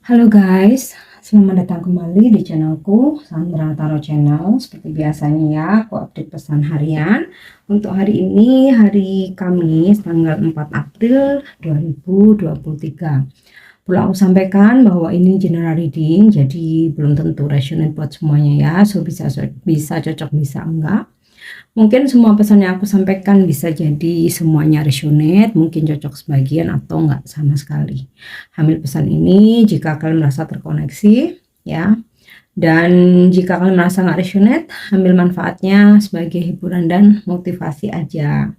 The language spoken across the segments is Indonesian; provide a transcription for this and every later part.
Halo guys, selamat datang kembali di channelku Sandra Tarot Channel. Seperti biasanya ya, aku update pesan harian. Untuk hari ini, hari Kamis tanggal 4 April 2023. Perlu aku sampaikan bahwa ini general reading, jadi belum tentu resonate buat semuanya ya. So bisa cocok, bisa enggak. Mungkin semua pesan yang aku sampaikan bisa jadi semuanya resonate, mungkin cocok sebagian atau enggak sama sekali. Ambil pesan ini jika kalian merasa terkoneksi ya. Dan jika kalian merasa nggak resonate, ambil manfaatnya sebagai hiburan dan motivasi aja.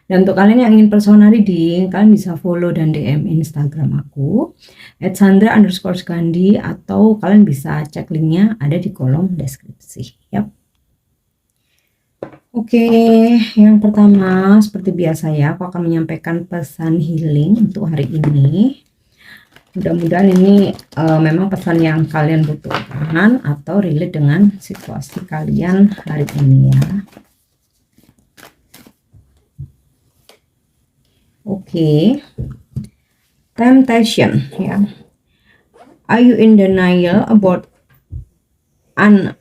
Dan untuk kalian yang ingin personal reading, kalian bisa follow dan DM Instagram aku @sandra_gandhi, atau kalian bisa cek linknya ada di kolom deskripsi. Yap. Oke, yang pertama seperti biasa ya, aku akan menyampaikan pesan healing untuk hari ini. Mudah-mudahan ini memang pesan yang kalian butuhkan atau relate dengan situasi kalian hari ini ya. Oke, temptation ya. Are you in denial about an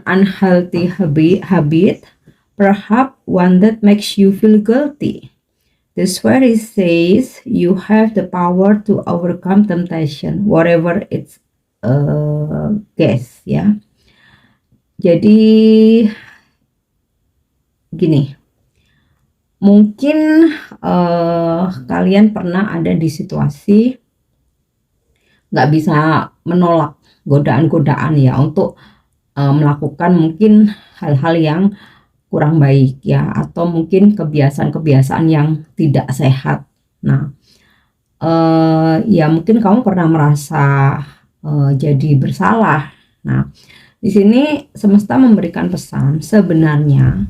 unhealthy habit, perhaps one that makes you feel guilty? The Spirit says you have the power to overcome temptation, whatever it's guess ya. Jadi gini, mungkin kalian pernah ada di situasi nggak bisa menolak godaan-godaan ya untuk melakukan mungkin hal-hal yang kurang baik ya, atau mungkin kebiasaan-kebiasaan yang tidak sehat. Nah, ya mungkin kamu pernah merasa jadi bersalah. Nah, di sini semesta memberikan pesan, sebenarnya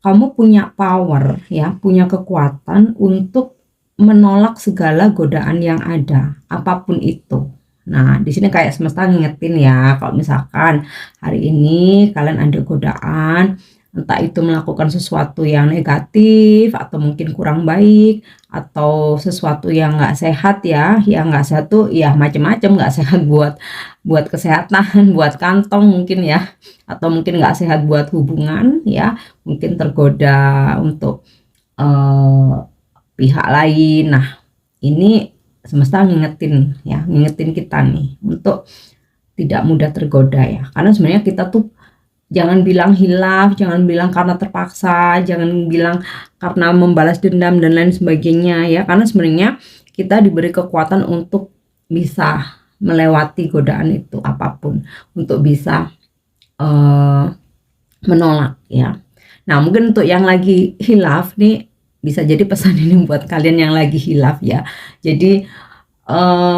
kamu punya power ya, punya kekuatan untuk menolak segala godaan yang ada, apapun itu. Nah, di sini kayak semesta ngingetin ya, kalau misalkan hari ini kalian ada godaan, entah itu melakukan sesuatu yang negatif atau mungkin kurang baik, atau sesuatu yang nggak sehat ya, yang nggak sehat tuh ya macem-macem, nggak sehat buat kesehatan, buat kantong mungkin ya, atau mungkin nggak sehat buat hubungan ya, mungkin tergoda untuk pihak lain. Nah, ini semesta ngingetin ya, ngingetin kita nih untuk tidak mudah tergoda ya, karena sebenarnya kita tuh jangan bilang hilaf, jangan bilang karena terpaksa, jangan bilang karena membalas dendam dan lain sebagainya ya, karena sebenarnya kita diberi kekuatan untuk bisa melewati godaan itu apapun, untuk bisa menolak ya. Nah, mungkin untuk yang lagi hilaf nih, bisa jadi pesan ini buat kalian yang lagi hilaf ya. Jadi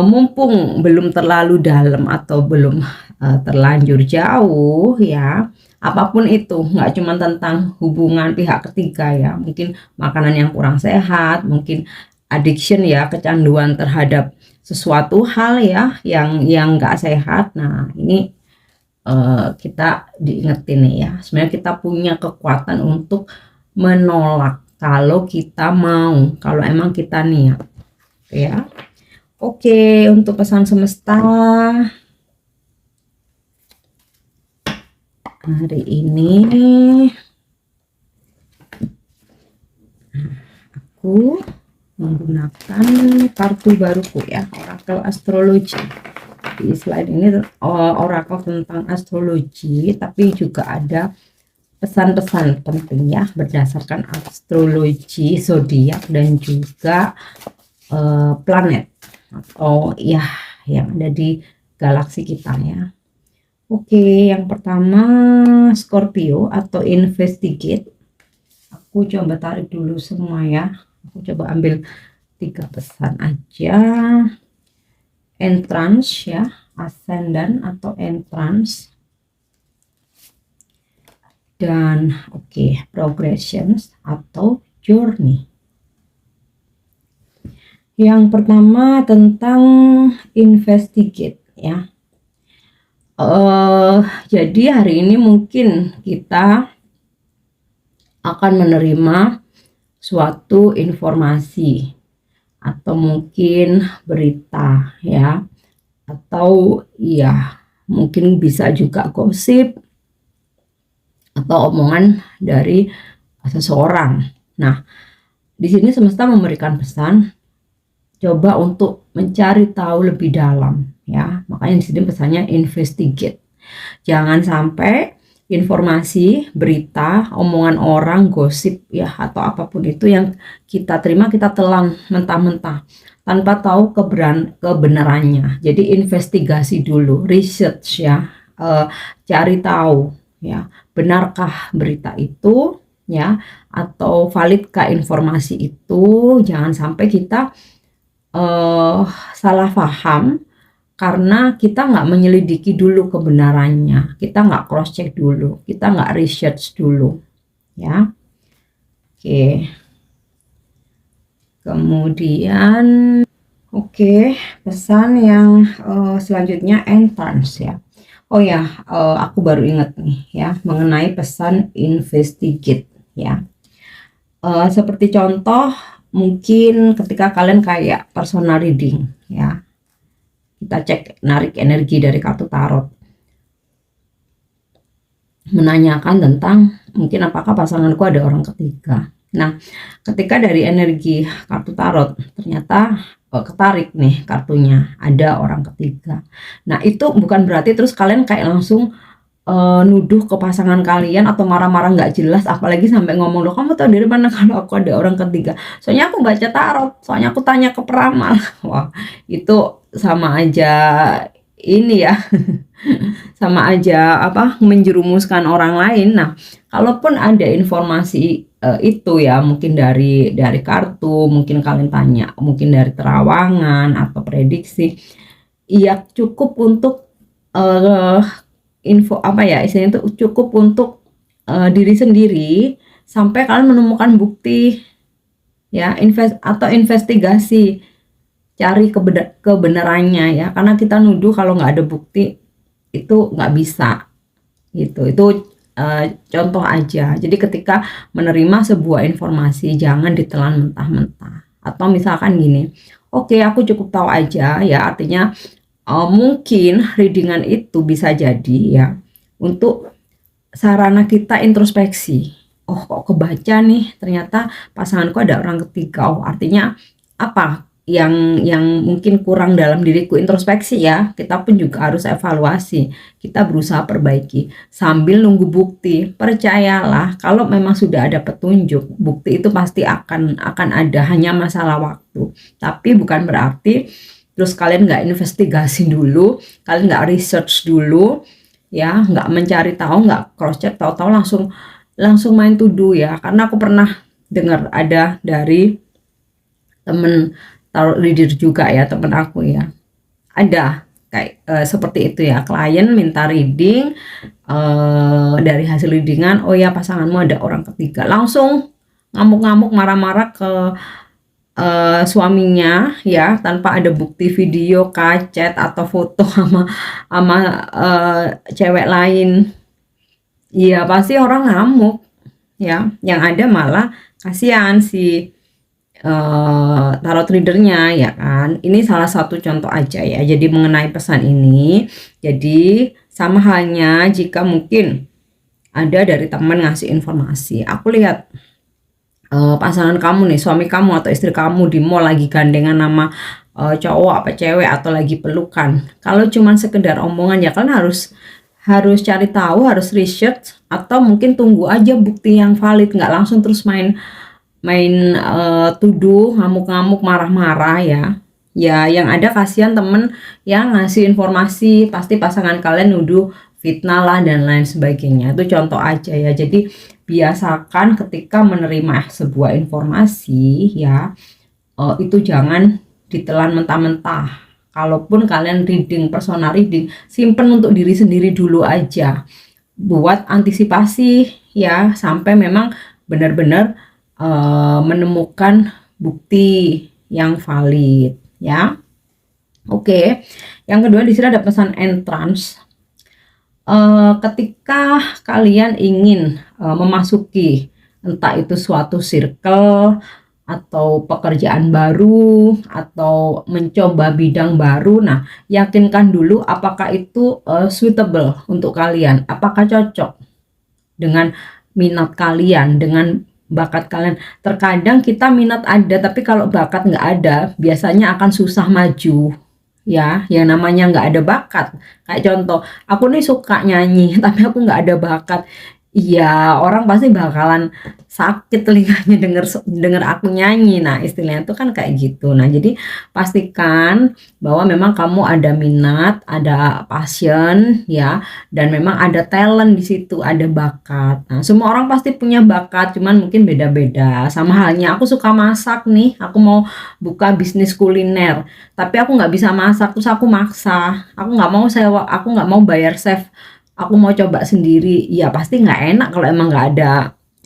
mumpung belum terlalu dalam atau belum terlanjur jauh ya, apapun itu, nggak cuma tentang hubungan pihak ketiga ya, mungkin makanan yang kurang sehat, mungkin addiction ya, kecanduan terhadap sesuatu hal ya yang nggak sehat. Nah, ini kita diingetin nih ya, sebenarnya kita punya kekuatan untuk menolak kalau kita mau, kalau emang kita niat ya. Oke, untuk pesan semesta hari ini, aku menggunakan kartu baruku ya, Oracle Astrology. Di slide ini oracle tentang astrologi, tapi juga ada pesan-pesan penting ya berdasarkan astrologi zodiak dan juga planet atau ya yang ada di galaksi kita ya. Oke, yang pertama Scorpio atau investigate. Aku coba tarik dulu semua ya. Aku coba ambil 3 pesan aja. Entrance ya, ascendant atau entrance. Dan oke, progressions atau journey. Yang pertama tentang investigate ya. Jadi hari ini mungkin kita akan menerima suatu informasi atau mungkin berita ya, atau ya mungkin bisa juga gosip atau omongan dari seseorang. Nah, di sini semesta memberikan pesan, coba untuk mencari tahu lebih dalam ya. Makanya di sini pesannya investigate. Jangan sampai informasi, berita, omongan orang, gosip ya atau apapun itu yang kita terima kita telan mentah-mentah tanpa tahu kebenarannya. Jadi investigasi dulu, research ya, cari tahu ya, benarkah berita itu ya, atau validkah informasi itu. Jangan sampai kita salah paham karena kita nggak menyelidiki dulu kebenarannya, kita nggak cross check dulu, kita nggak research dulu ya. Oke, kemudian pesan yang selanjutnya entrance ya. Oh ya, aku baru ingat nih ya mengenai pesan investigate ya. Seperti contoh mungkin ketika kalian kayak personal reading ya, kita cek narik energi dari kartu tarot, menanyakan tentang mungkin apakah pasanganku ada orang ketiga. Nah, ketika dari energi kartu tarot ternyata ketarik nih kartunya ada orang ketiga. Nah, itu bukan berarti terus kalian kayak langsung nuduh ke pasangan kalian atau marah-marah nggak jelas, apalagi sampai ngomong, loh kamu tahu dari mana kalau aku ada orang ketiga, soalnya aku baca tarot, soalnya aku tanya ke peramal. Wah, itu sama aja ini ya sama aja apa menjerumuskan orang lain. Nah, kalaupun ada informasi itu ya mungkin dari kartu, mungkin kalian tanya, mungkin dari terawangan atau prediksi, ya cukup untuk info apa ya istilahnya itu cukup untuk diri sendiri sampai kalian menemukan bukti ya, investigasi, cari kebenarannya ya, karena kita nuduh kalau nggak ada bukti itu nggak bisa gitu. Itu contoh aja. Jadi ketika menerima sebuah informasi jangan ditelan mentah-mentah. Atau misalkan gini, oke aku cukup tahu aja ya, artinya mungkin readingan itu bisa jadi ya untuk sarana kita introspeksi. Oh kok kebaca nih ternyata pasanganku ada orang ketiga. Oh artinya apa yang mungkin kurang dalam diriku, introspeksi ya. Kita pun juga harus evaluasi, kita berusaha perbaiki sambil nunggu bukti. Percayalah kalau memang sudah ada petunjuk, bukti itu pasti akan ada, hanya masalah waktu. Tapi bukan berarti terus kalian nggak investigasi dulu, kalian nggak research dulu ya, nggak mencari tahu, nggak cross check, tahu-tahu langsung main tuduh ya. Karena aku pernah dengar ada dari temen tarot reader juga ya, temen aku ya, ada kayak seperti itu ya, klien minta reading, dari hasil readingan, oh ya pasanganmu ada orang ketiga, langsung ngamuk-ngamuk marah-marah ke suaminya ya, tanpa ada bukti video, chat atau foto sama cewek lain. Iya pasti orang ngamuk ya, yang ada malah kasihan si tarot readernya ya kan. Ini salah satu contoh aja ya. Jadi mengenai pesan ini, jadi sama halnya jika mungkin ada dari teman ngasih informasi, aku lihat pasangan kamu nih, suami kamu atau istri kamu di mall lagi gandengan nama cowok apa cewek atau lagi pelukan. Kalau cuman sekedar omongan ya kalian harus cari tahu, harus research, atau mungkin tunggu aja bukti yang valid, nggak langsung terus main tuduh, ngamuk-ngamuk, marah-marah ya. Ya yang ada kasihan temen yang ngasih informasi, pasti pasangan kalian nuduh fitnah lah dan lain sebagainya. Itu contoh aja ya. Jadi biasakan ketika menerima sebuah informasi ya, itu jangan ditelan mentah-mentah. Kalaupun kalian reading, personal reading, simpen untuk diri sendiri dulu aja, buat antisipasi ya, sampai memang benar-benar menemukan bukti yang valid ya. Oke, yang kedua di sini ada pesan entrance. Ketika kalian ingin memasuki entah itu suatu circle atau pekerjaan baru atau mencoba bidang baru. Nah, yakinkan dulu apakah itu suitable untuk kalian, apakah cocok dengan minat kalian, dengan bakat kalian. Terkadang kita minat ada, tapi kalau bakat nggak ada, biasanya akan susah maju. Ya, yang namanya nggak ada bakat. Kayak contoh, aku nih suka nyanyi, tapi aku nggak ada bakat. Iya, orang pasti bakalan sakit telinganya denger denger aku nyanyi. Nah, istilahnya itu kan kayak gitu. Nah, jadi pastikan bahwa memang kamu ada minat, ada passion, ya, dan memang ada talent di situ, ada bakat. Nah, semua orang pasti punya bakat, cuman mungkin beda-beda. Sama halnya aku suka masak nih, aku mau buka bisnis kuliner, tapi aku nggak bisa masak, terus aku maksa. Aku nggak mau sewa, aku nggak mau bayar chef. Aku mau coba sendiri, ya pasti nggak enak kalau emang nggak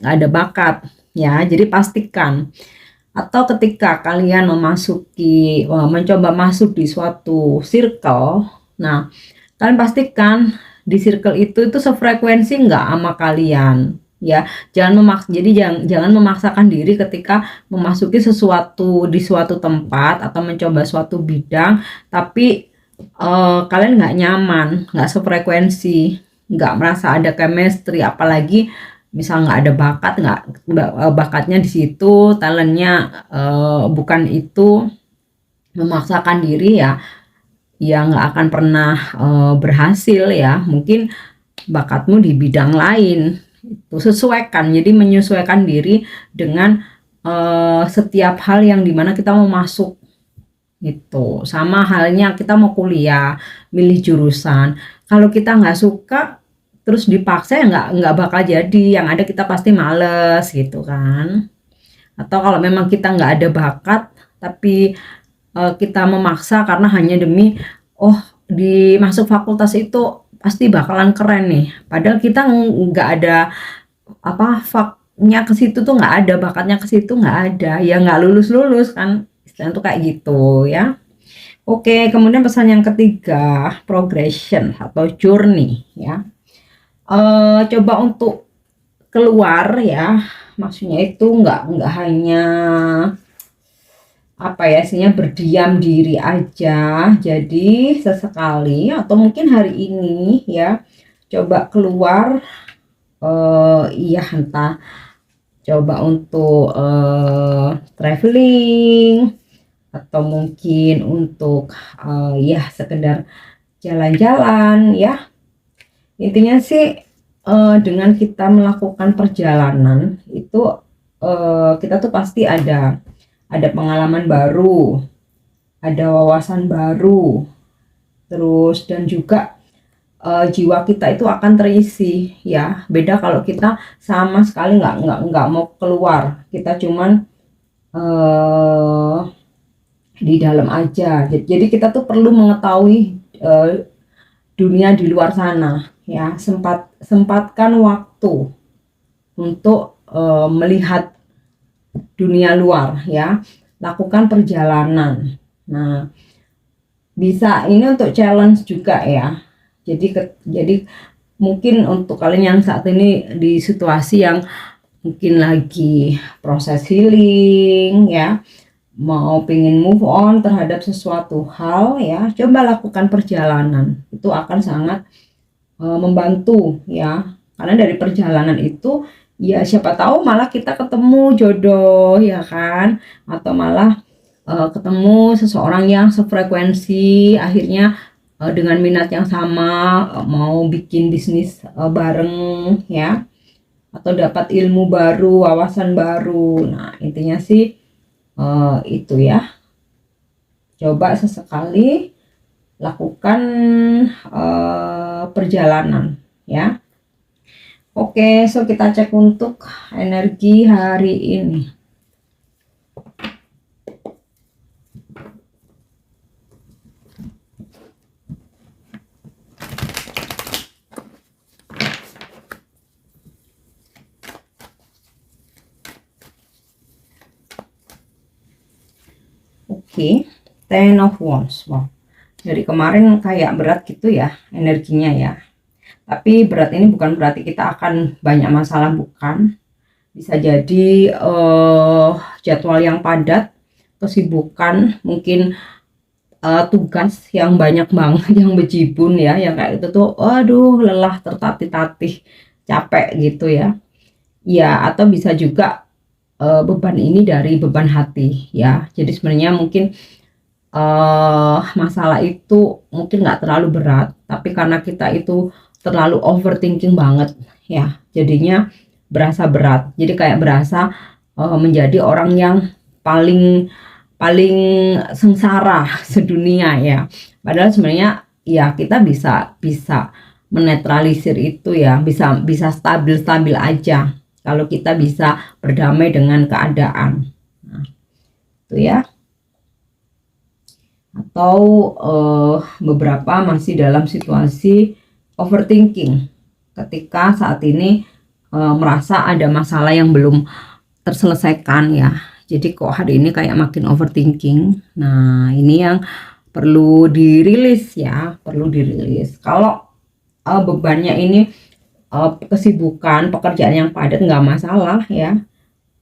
ada bakat, ya. Jadi pastikan. Atau ketika kalian mencoba masuk di suatu circle, nah kalian pastikan di circle itu sefrekuensi nggak sama kalian, ya. Jangan memaksakan diri ketika memasuki sesuatu di suatu tempat atau mencoba suatu bidang, tapi kalian nggak nyaman, nggak sefrekuensi, nggak merasa ada chemistry, apalagi misal nggak ada bakat, nggak bakatnya di situ, talentnya bukan itu, memaksakan diri, ya nggak akan pernah berhasil, ya. Mungkin bakatmu di bidang lain, itu sesuaikan. Jadi menyesuaikan diri dengan setiap hal yang dimana kita mau masuk. Itu sama halnya kita mau kuliah, milih jurusan. Kalau kita nggak suka terus dipaksa, ya nggak bakal jadi. Yang ada kita pasti males gitu kan. Atau kalau memang kita nggak ada bakat tapi kita memaksa karena hanya demi masuk fakultas itu pasti bakalan keren nih. Padahal kita nggak ada faknya ke situ tuh, nggak ada bakatnya ke situ, nggak ada. Ya nggak lulus kan. Istilahnya tuh kayak gitu, ya. Oke, kemudian pesan yang ketiga, progression atau journey, ya. Coba untuk keluar, ya. Maksudnya itu nggak hanya berdiam diri aja. Jadi sesekali atau mungkin hari ini, ya, coba keluar, entah coba untuk traveling atau mungkin untuk sekedar jalan-jalan, ya. Intinya sih dengan kita melakukan perjalanan itu kita tuh pasti ada pengalaman baru, ada wawasan baru, terus dan juga jiwa kita itu akan terisi, ya. Beda kalau kita sama sekali nggak mau keluar, kita cuman di dalam aja. Jadi kita tuh perlu mengetahui dunia di luar sana, ya. Sempatkan waktu untuk melihat dunia luar, ya. Lakukan perjalanan. Nah, bisa ini untuk challenge juga, ya. Jadi mungkin untuk kalian yang saat ini di situasi yang mungkin lagi proses healing, ya, mau pengen move on terhadap sesuatu hal, ya, coba lakukan perjalanan. Itu akan sangat membantu, ya. Karena dari perjalanan itu, ya, siapa tahu malah kita ketemu jodoh, ya kan, atau malah ketemu seseorang yang sefrekuensi, akhirnya dengan minat yang sama, mau bikin bisnis bareng, ya, atau dapat ilmu baru, wawasan baru. Nah, intinya sih itu, ya. Coba sesekali lakukan perjalanan, ya. Oke, so kita cek untuk energi hari ini. Oke, Ten of Wands. Wow. Dari kemarin kayak berat gitu, ya, energinya, ya. Tapi berat ini bukan berarti kita akan banyak masalah, bukan. bisa jadi jadwal yang padat, kesibukan, mungkin tugas yang banyak banget yang bejibun ya, yang kayak itu tuh aduh lelah, tertatih-tatih, capek gitu ya. Ya, atau bisa juga beban ini dari beban hati ya. Jadi sebenarnya mungkin masalah itu mungkin nggak terlalu berat, tapi karena kita itu terlalu overthinking banget ya, jadinya berasa berat. Jadi kayak berasa menjadi orang yang paling paling sengsara sedunia ya. Padahal sebenarnya ya kita bisa bisa menetralisir itu ya, bisa bisa stabil-stabil aja kalau kita bisa berdamai dengan keadaan. Nah, itu ya. Atau beberapa masih dalam situasi overthinking ketika saat ini merasa ada masalah yang belum terselesaikan ya. Jadi kok hari ini kayak makin overthinking. Nah, ini yang perlu dirilis ya, perlu dirilis. Kalau bebannya ini kesibukan, pekerjaan yang padat nggak masalah ya.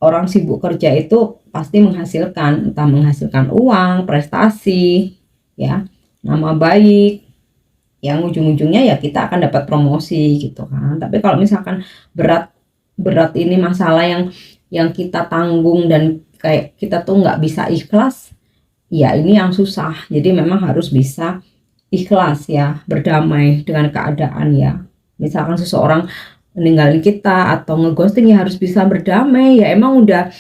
Orang sibuk kerja itu pasti menghasilkan, entah menghasilkan uang, prestasi, ya, nama baik, yang ujung-ujungnya ya kita akan dapat promosi gitu kan. Tapi kalau misalkan berat berat ini masalah yang kita tanggung dan kayak kita tuh nggak bisa ikhlas, ya ini yang susah. Jadi memang harus bisa ikhlas ya, berdamai dengan keadaan ya. Misalkan seseorang meninggalin kita atau ngeghosting ya harus bisa berdamai ya, emang udah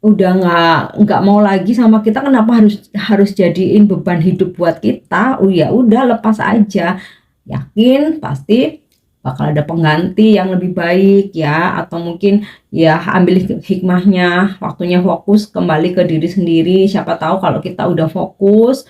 nggak mau lagi sama kita, kenapa harus harus jadiin beban hidup buat kita. Oh ya udah, lepas aja, yakin pasti bakal ada pengganti yang lebih baik ya, atau mungkin ya ambil hikmahnya, waktunya fokus kembali ke diri sendiri. Siapa tahu kalau kita udah fokus,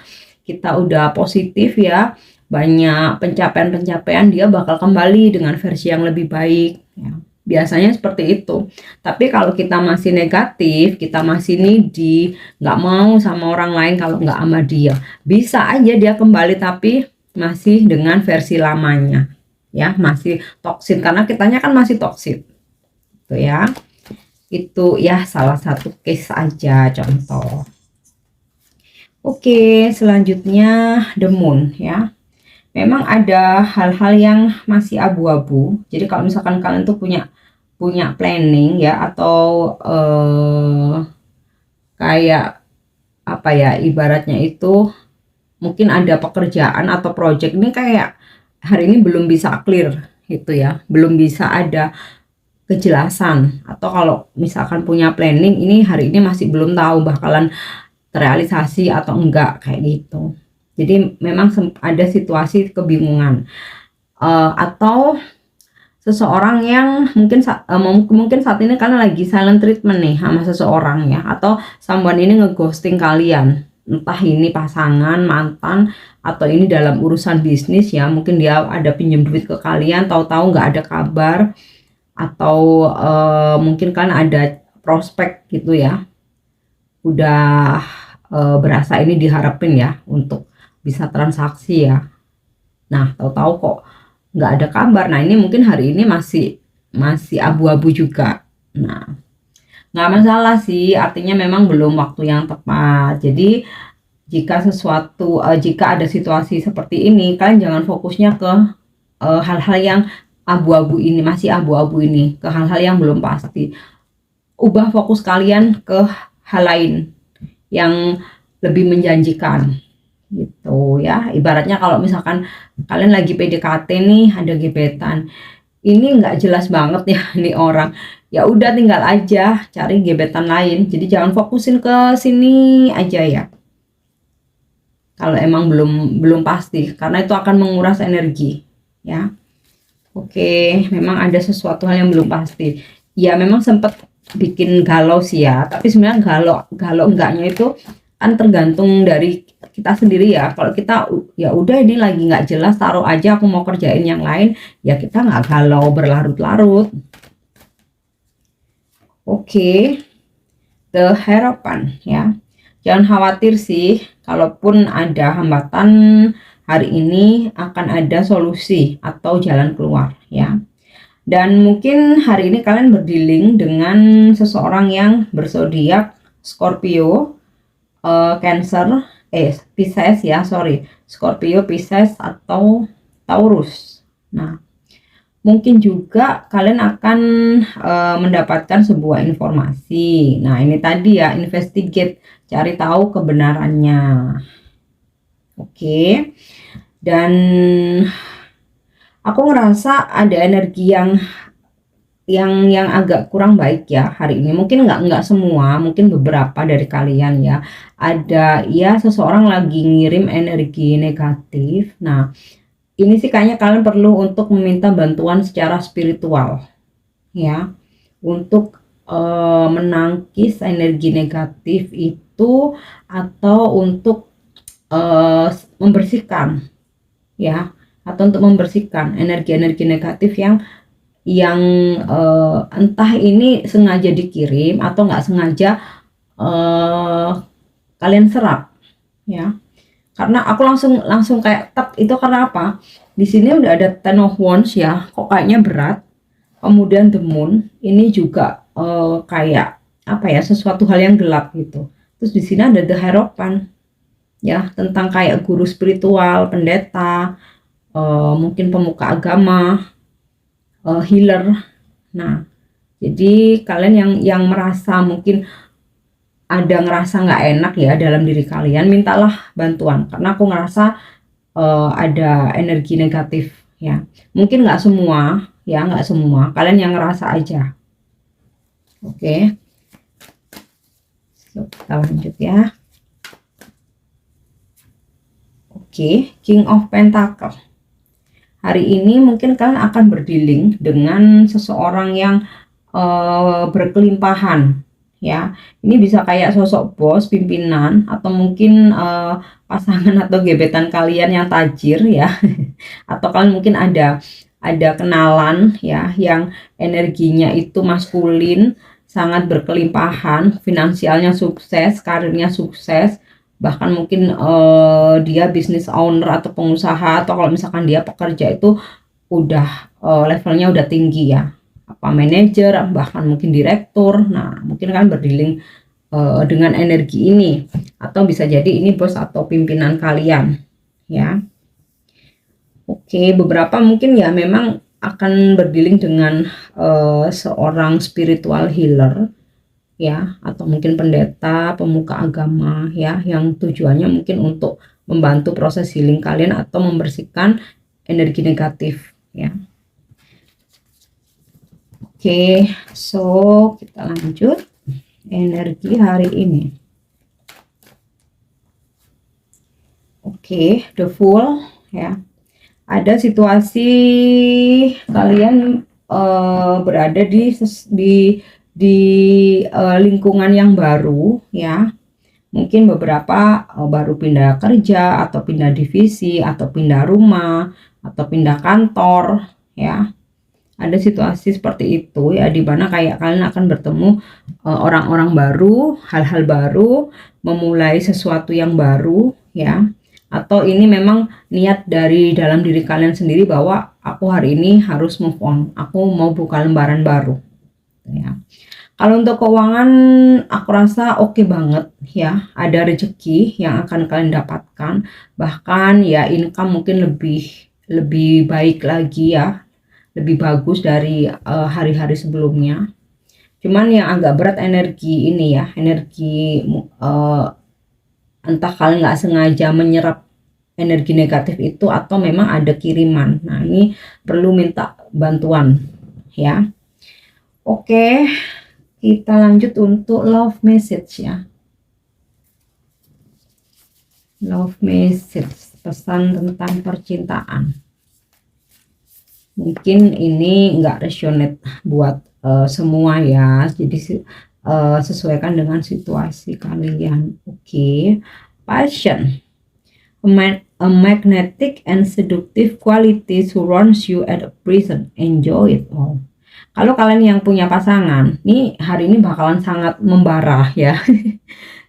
kita udah positif ya, banyak pencapaian-pencapaian, dia bakal kembali dengan versi yang lebih baik ya. Biasanya seperti itu. Tapi kalau kita masih negatif, kita masih needy, nggak mau sama orang lain kalau nggak sama dia, bisa aja dia kembali tapi masih dengan versi lamanya ya, masih toksit karena kitanya kan masih toksit itu ya. Itu ya salah satu case aja, contoh. Oke, selanjutnya the moon ya. Memang ada hal-hal yang masih abu-abu. Jadi kalau misalkan kalian tuh punya punya planning ya, atau kayak apa ya, ibaratnya itu mungkin ada pekerjaan atau project ini kayak hari ini belum bisa clear gitu ya, belum bisa ada kejelasan. Atau kalau misalkan punya planning ini hari ini masih belum tahu bakalan terrealisasi atau enggak kayak gitu. Jadi memang ada situasi kebingungan. Atau seseorang yang mungkin saat ini kalian lagi silent treatment nih sama seseorang ya, atau someone ini ngeghosting kalian, entah ini pasangan, mantan, atau ini dalam urusan bisnis ya. Mungkin dia ada pinjam duit ke kalian, tahu-tahu nggak ada kabar, atau mungkin kan ada prospek gitu ya, udah berasa ini diharapin ya untuk bisa transaksi ya. Nah, tahu-tahu kok nggak ada kabar. Nah, ini mungkin hari ini masih abu-abu juga. Nah, nggak masalah sih, artinya memang belum waktu yang tepat. Jadi jika ada situasi seperti ini, kalian jangan fokusnya ke hal-hal yang abu-abu ini, masih abu-abu ini, ke hal-hal yang belum pasti. Ubah fokus kalian ke hal lain yang lebih menjanjikan gitu ya. Ibaratnya kalau misalkan kalian lagi PDKT nih, ada gebetan, ini nggak jelas banget ya nih orang, ya udah tinggal aja cari gebetan lain. Jadi jangan fokusin ke sini aja ya, kalau emang belum pasti, karena itu akan menguras energi ya. Oke, memang ada sesuatu hal yang belum pasti ya, memang sempat bikin galau sih ya, tapi sebenarnya galau enggaknya itu kan tergantung dari kita sendiri ya. Kalau kita ya udah ini lagi nggak jelas, taruh aja, aku mau kerjain yang lain, ya kita nggak galau berlarut-larut. Oke, the harapan ya, jangan khawatir sih, kalaupun ada hambatan hari ini akan ada solusi atau jalan keluar ya. Dan mungkin hari ini kalian berdealing dengan seseorang yang berzodiak Scorpio, Cancer, Pisces ya, sorry, Scorpio, Pisces atau Taurus. Nah, mungkin juga kalian akan mendapatkan sebuah informasi. Nah, ini tadi ya, investigate, cari tahu kebenarannya. Oke. Dan aku ngerasa ada energi yang agak kurang baik ya hari ini. Mungkin nggak semua, mungkin beberapa dari kalian ya. Ada ya seseorang lagi ngirim energi negatif. Nah, ini sih kayaknya kalian perlu untuk meminta bantuan secara spiritual ya, untuk menangkis energi negatif itu, atau untuk membersihkan ya, atau untuk membersihkan energi-energi negatif yang entah ini sengaja dikirim atau nggak sengaja kalian serap ya. Karena aku langsung kayak tep itu, karena apa? Di sini udah ada Ten of Wands ya, kok kayaknya berat. Kemudian The Moon ini juga kayak apa ya, sesuatu hal yang gelap gitu. Terus di sini ada The Hierophant ya, tentang kayak guru spiritual, pendeta, mungkin pemuka agama, healer. Nah, jadi kalian yang merasa mungkin ada ngerasa nggak enak ya dalam diri kalian, mintalah bantuan, karena aku ngerasa ada energi negatif ya. Mungkin nggak semua ya, nggak semua, kalian yang ngerasa aja. Oke, kita lanjut ya. Oke, King of Pentacle. Hari ini mungkin kalian akan berdealing dengan seseorang yang berkelimpahan ya. Ini bisa kayak sosok bos, pimpinan, atau mungkin pasangan atau gebetan kalian yang tajir ya. Atau kalian mungkin ada kenalan ya yang energinya itu maskulin, sangat berkelimpahan, finansialnya sukses, karirnya sukses, bahkan mungkin dia bisnis owner atau pengusaha, atau kalau misalkan dia pekerja itu udah levelnya udah tinggi ya, apa manajer, bahkan mungkin direktur. Nah, mungkin kan berdealing dengan energi ini, atau bisa jadi ini bos atau pimpinan kalian ya. Oke, beberapa mungkin ya memang akan berdealing dengan seorang spiritual healer ya, atau mungkin pendeta, pemuka agama ya, yang tujuannya mungkin untuk membantu proses healing kalian atau membersihkan energi negatif ya. Oke, so kita lanjut energi hari ini. Oke, the Fool ya. Ada situasi kalian berada di lingkungan yang baru ya. Mungkin beberapa baru pindah kerja, atau pindah divisi, atau pindah rumah, atau pindah kantor ya. Ada situasi seperti itu ya, dimana kayak kalian akan bertemu orang-orang baru, hal-hal baru, memulai sesuatu yang baru ya. Atau ini memang niat dari dalam diri kalian sendiri bahwa aku hari ini harus move on, aku mau buka lembaran baru ya. Kalau untuk keuangan aku rasa oke banget ya, ada rezeki yang akan kalian dapatkan, bahkan ya income mungkin lebih baik lagi ya, lebih bagus dari hari-hari sebelumnya. Cuman yang agak berat energi ini ya, energi entah kalian nggak sengaja menyerap energi negatif itu, atau memang ada kiriman. Nah, ini perlu minta bantuan ya. Oke, kita lanjut untuk love message ya. Love message, pesan tentang percintaan. Mungkin ini nggak resonate buat semua ya, jadi sesuaikan dengan situasi kalian. Oke. Passion, a magnetic and seductive quality surrounds you at a present, enjoy it all. Kalau kalian yang punya pasangan nih, hari ini bakalan sangat membara ya.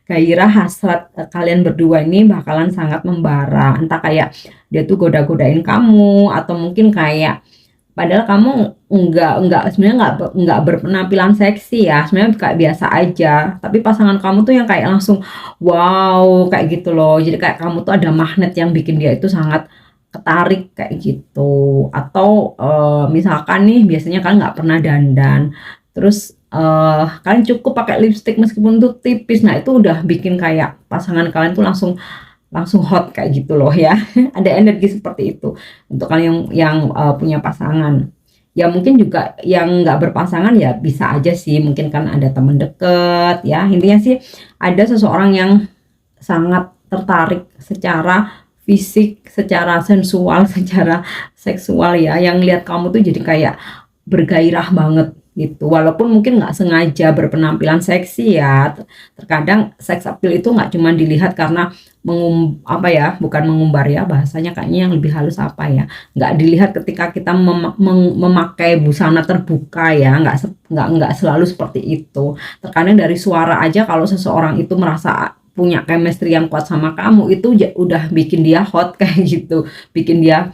Gairah hasrat kalian berdua ini bakalan sangat membara, entah kayak dia tuh goda-godain kamu, atau mungkin kayak Padahal kamu sebenarnya nggak berpenampilan seksi ya, sebenarnya kayak biasa aja. Tapi pasangan kamu tuh yang kayak langsung wow kayak gitu loh. Jadi kayak kamu tuh ada magnet yang bikin dia itu sangat ketarik kayak gitu. Atau misalkan nih biasanya kalian nggak pernah dandan, terus kalian cukup pakai lipstick meskipun tuh tipis. Nah itu udah bikin kayak pasangan kalian tuh langsung langsung hot kayak gitu loh ya. Ada energi seperti itu untuk kalian yang punya pasangan. Ya mungkin juga yang nggak berpasangan ya bisa aja sih, mungkin kan ada teman deket ya. Intinya sih ada seseorang yang sangat tertarik secara fisik, secara sensual, secara seksual ya, yang lihat kamu tuh jadi kayak bergairah banget gitu. Walaupun mungkin nggak sengaja berpenampilan seksi ya. Terkadang sex appeal itu nggak cuma dilihat karena apa ya, bukan mengumbar ya, bahasanya kayaknya yang lebih halus apa ya, nggak dilihat ketika kita memakai busana terbuka ya, nggak selalu seperti itu. Terkadang dari suara aja, kalau seseorang itu merasa punya chemistry yang kuat sama kamu, itu udah bikin dia hot kayak gitu, bikin dia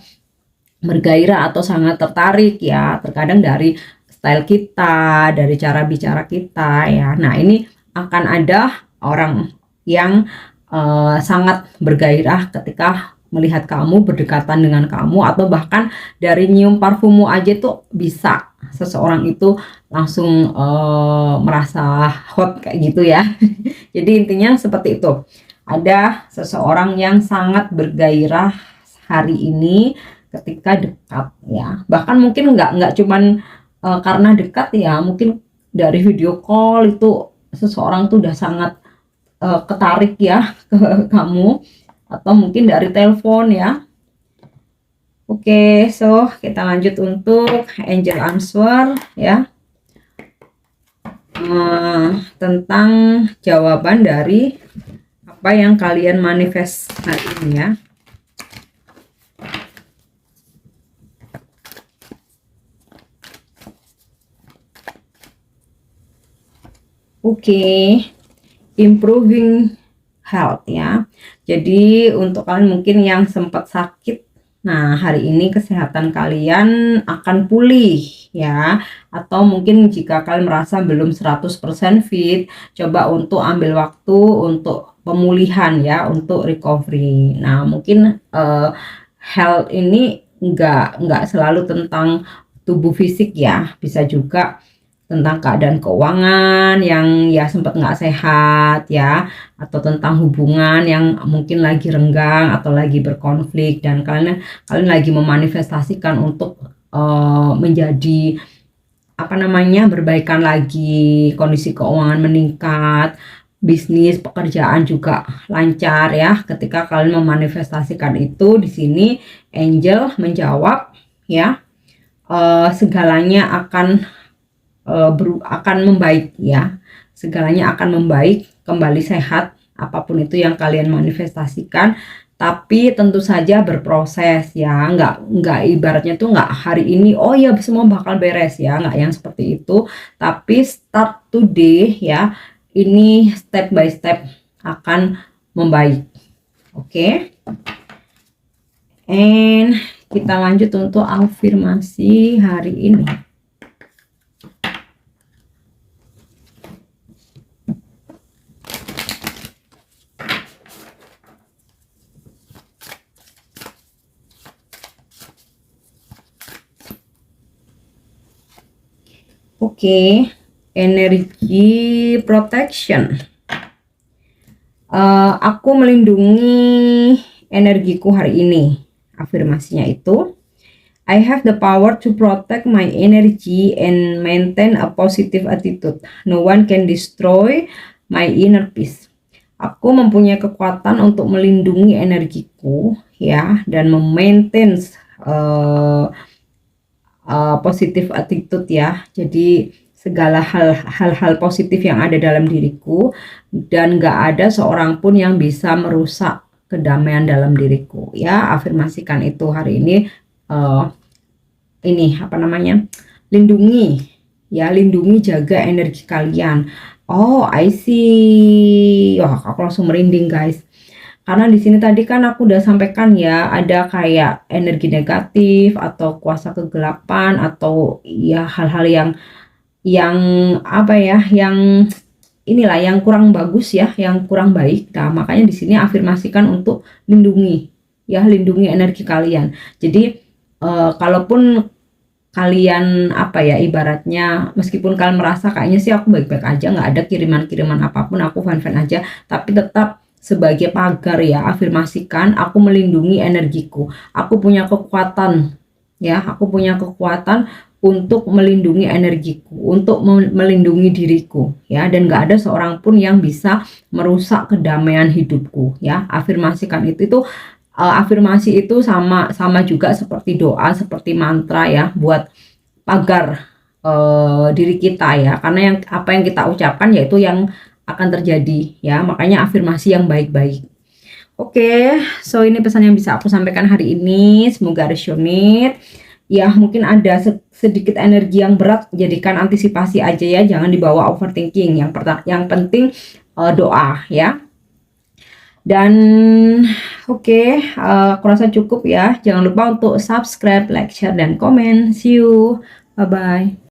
bergairah atau sangat tertarik ya. Terkadang dari style kita, dari cara bicara kita ya. Nah ini akan ada orang yang sangat bergairah ketika melihat kamu, berdekatan dengan kamu, atau bahkan dari nyium parfummu aja tuh bisa seseorang itu langsung merasa hot kayak gitu ya. Jadi intinya seperti itu. Ada seseorang yang sangat bergairah hari ini ketika dekat ya. Bahkan mungkin nggak cuman karena dekat ya, mungkin dari video call itu seseorang tuh udah sangat ketarik ya ke kamu, atau mungkin dari telepon ya. Oke, so kita lanjut untuk angel answer ya. Tentang jawaban dari apa yang kalian manifest hari ini ya. Oke, improving health ya. Jadi untuk kalian mungkin yang sempat sakit, nah hari ini kesehatan kalian akan pulih ya. Atau mungkin jika kalian merasa belum 100% fit, coba untuk ambil waktu untuk pemulihan ya, untuk recovery. Nah mungkin health ini nggak selalu tentang tubuh fisik ya, bisa juga tentang keadaan keuangan yang ya sempat nggak sehat ya, atau tentang hubungan yang mungkin lagi renggang atau lagi berkonflik, dan kalian lagi memanifestasikan untuk menjadi apa namanya, berbaikan lagi, kondisi keuangan meningkat, bisnis pekerjaan juga lancar ya. Ketika kalian memanifestasikan itu, di sini angel menjawab ya, segalanya akan membaik ya, segalanya akan membaik, kembali sehat, apapun itu yang kalian manifestasikan. Tapi tentu saja berproses ya, nggak ibaratnya tuh nggak hari ini oh ya semua bakal beres ya, nggak yang seperti itu. Tapi start today ya, ini step by step akan membaik. Oke. And kita lanjut untuk afirmasi hari ini. Oke, energi protection. Aku melindungi energiku hari ini. Afirmasinya itu, I have the power to protect my energy and maintain a positive attitude. No one can destroy my inner peace. Aku mempunyai kekuatan untuk melindungi energiku ya, dan memaintain positive attitude ya. Jadi segala hal-hal positif yang ada dalam diriku, dan gak ada seorang pun yang bisa merusak kedamaian dalam diriku ya. Afirmasikan itu hari ini. Ini apa namanya, lindungi ya, lindungi, jaga energi kalian. Oh I see. Wah aku langsung merinding guys, Karena di sini tadi kan aku udah sampaikan ya, ada kayak energi negatif atau kuasa kegelapan atau ya hal-hal yang apa ya, yang inilah yang kurang bagus ya, yang kurang baik. Nah, makanya di sini afirmasikan untuk lindungi ya, lindungi energi kalian. Jadi kalaupun kalian apa ya, ibaratnya meskipun kalian merasa kayaknya sih aku baik-baik aja, nggak ada kiriman-kiriman apapun, aku fine-fine aja, tapi tetap sebagai pagar ya, afirmasikan aku melindungi energiku, aku punya kekuatan ya, aku punya kekuatan untuk melindungi energiku, untuk melindungi diriku ya, dan nggak ada seorang pun yang bisa merusak kedamaian hidupku ya. Afirmasikan itu afirmasi itu sama sama juga seperti doa, seperti mantra ya, buat pagar diri kita ya, karena yang apa yang kita ucapkan yaitu yang akan terjadi ya, makanya afirmasi yang baik-baik. Oke, so ini pesan yang bisa aku sampaikan hari ini, semoga resonate ya. Mungkin ada sedikit energi yang berat, jadikan antisipasi aja ya, jangan dibawa overthinking. Yang penting doa ya. Dan oke, aku rasa cukup ya. Jangan lupa untuk subscribe, like, share, dan komen. See you, bye bye.